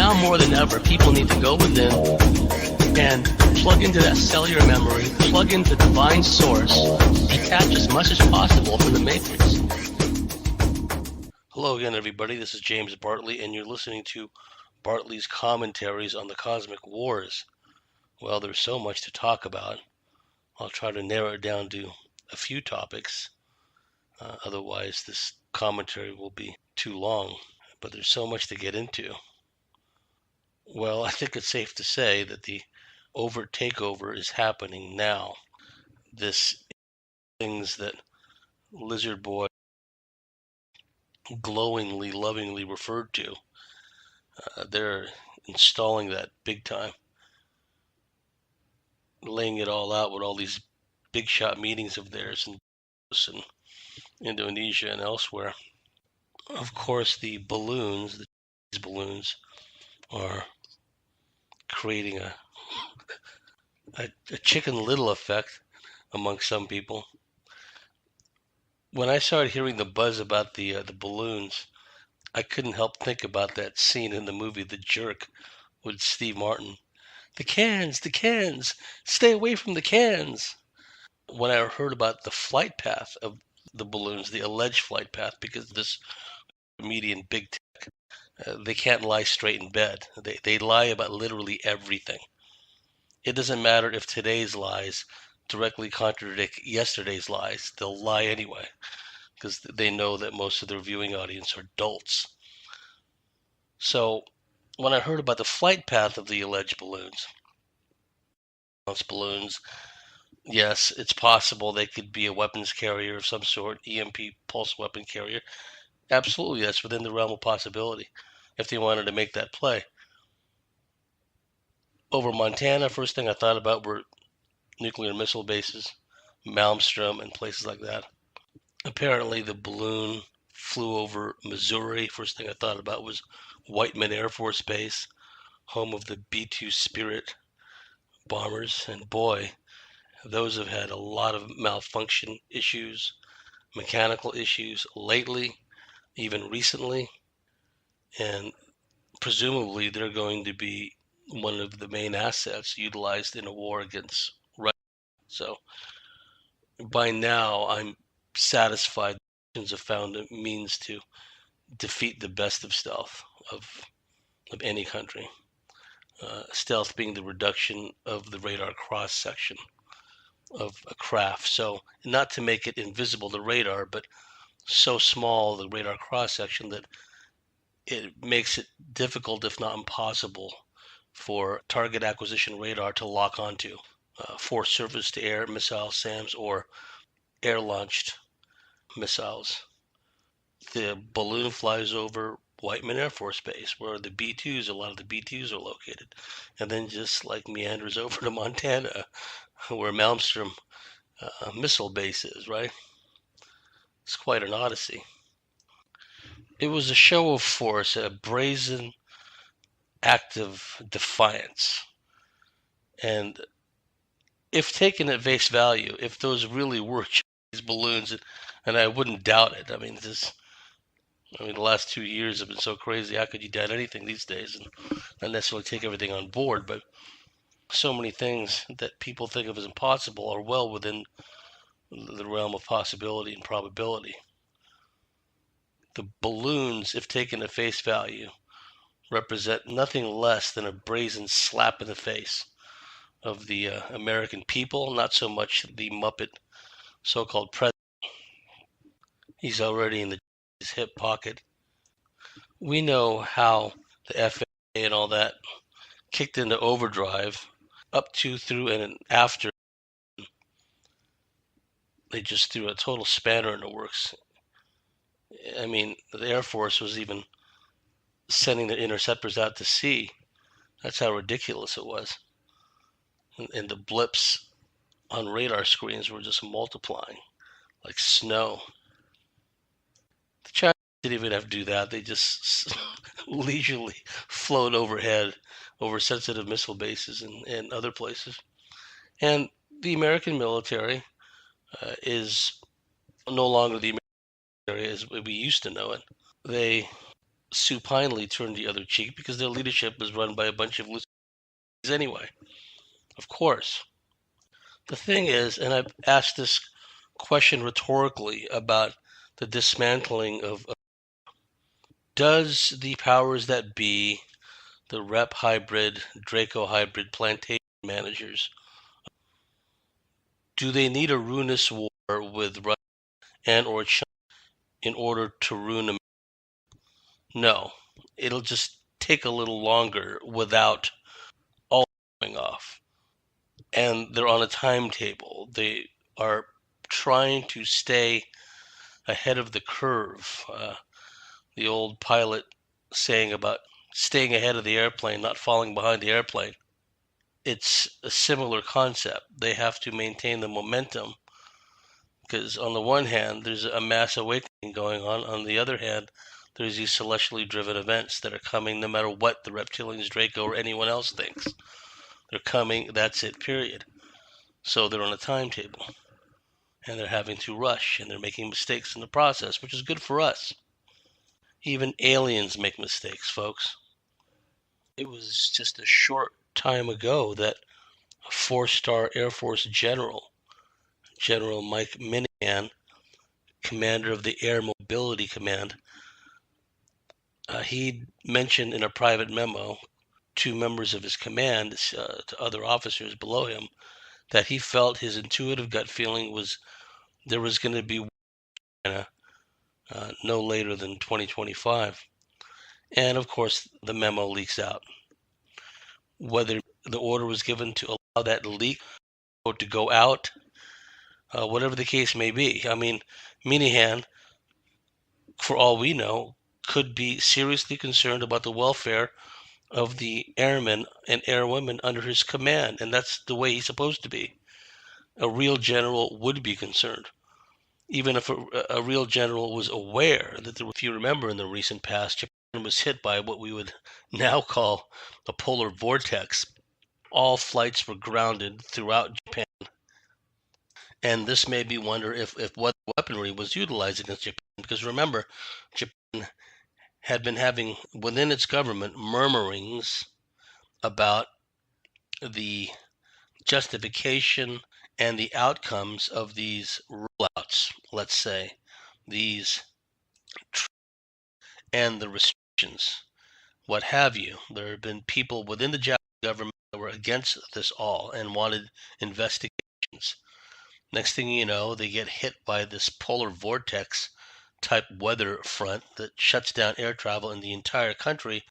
now more than ever, people need to go within and plug into that cellular memory, plug into divine source, detach as much as possible from the matrix. Hello again, everybody. This is James Bartley, and you're listening to Bartley's commentaries on the cosmic wars. Well, there's so much to talk about. I'll try to narrow it down to a few topics. Otherwise, this commentary will be too long. But there's so much to get into. Well, I think it's safe to say that the overt takeover is happening now. This things that Lizard Boy glowingly, lovingly referred to. They're installing that big time, laying it all out with all these big shot meetings of theirs in Indonesia and elsewhere. Of course, the balloons are creating a Chicken Little effect among some people. When I started hearing the buzz about the balloons, I couldn't help think about that scene in the movie The Jerk with Steve Martin. The cans, stay away from the cans. When I heard about the flight path of the balloons, the alleged flight path, because this media and big tech, they can't lie straight in bed. They lie about literally everything. It doesn't matter if today's lies directly contradict yesterday's lies. They'll lie anyway, because they know that most of their viewing audience are dolts. So when I heard about the flight path of the alleged balloons, yes, it's possible they could be a weapons carrier of some sort, EMP pulse weapon carrier. Absolutely, that's within the realm of possibility if they wanted to make that play. Over Montana, first thing I thought about were nuclear missile bases, Malmstrom, and places like that. Apparently, the balloon flew over Missouri. First thing I thought about was Whiteman Air Force Base, home of the B-2 Spirit bombers. And boy, those have had a lot of malfunction issues, mechanical issues lately, even recently. And presumably they're going to be one of the main assets utilized in a war against Russia. So by now, I'm satisfied Russians have found a means to defeat the best of stealth of any country. Stealth being the reduction of the radar cross section of a craft. So not to make it invisible to radar, but so small the radar cross section that it makes it difficult, if not impossible, for target acquisition radar to lock onto for surface-to-air missile SAMs or air-launched missiles. The balloon flies over Whiteman Air Force Base, where the B-2s, a lot of the B-2s are located, and then just like meanders over to Montana, where Malmstrom missile base is, right? It's quite an odyssey. It was a show of force, a brazen act of defiance. And if taken at face value, if those really were Chinese balloons, and I wouldn't doubt it. I mean, the last 2 years have been so crazy. How could you doubt anything these days and not necessarily take everything on board? But so many things that people think of as impossible are well within the realm of possibility and probability. The balloons, if taken at face value, represent nothing less than a brazen slap in the face of the American people, not so much the Muppet so-called president. He's already in his hip pocket. We know how the FAA and all that kicked into overdrive up to, through, and after. They just threw a total spanner in the works. I mean, the Air Force was even sending the interceptors out to sea. That's how ridiculous it was. And the blips on radar screens were just multiplying like snow. The Chinese didn't even have to do that. They just leisurely float overhead over sensitive missile bases and other places. And the American military is no longer the American military as we used to know it. They supinely turn the other cheek because their leadership is run by a bunch of loose anyway. Of course. The thing is, and I've asked this question rhetorically about the dismantling of does the powers that be, the Rep hybrid, Draco hybrid plantation managers, do they need a ruinous war with Russia and or China in order to ruin America? No. It'll just take a little longer without all going off. And they're on a timetable. They are trying to stay ahead of the curve. The old pilot saying about staying ahead of the airplane, not falling behind the airplane. It's a similar concept. They have to maintain the momentum because on the one hand, there's a mass awakening going on. On the other hand, there's these celestially driven events that are coming no matter what the reptilians, Draco, or anyone else thinks. They're coming, that's it, period. So they're on a timetable. And they're having to rush, and they're making mistakes in the process, which is good for us. Even aliens make mistakes, folks. It was just a short time ago that a 4-star Air Force general, General Mike Minihan, commander of the Air Mobility Command, he mentioned in a private memo to members of his command, to other officers below him, that he felt his intuitive gut feeling was there was going to be no later than 2025. And of course, the memo leaks out. Whether the order was given to allow that leak or to go out, whatever the case may be. I mean, Minihan, for all we know, could be seriously concerned about the welfare of the airmen and airwomen under his command, and that's the way he's supposed to be. A real general would be concerned. Even if a real general was aware that if you remember in the recent past, Japan was hit by what we would now call a polar vortex. All flights were grounded throughout Japan. And this made me wonder if what weaponry was utilized against Japan. Because remember, Japan had been having within its government murmurings about the justification and the outcomes of these rollouts, let's say, these and the restrictions, what have you. There have been people within the Japanese government that were against this all and wanted investigations. Next thing you know, they get hit by this polar vortex type weather front that shuts down air travel in the entire country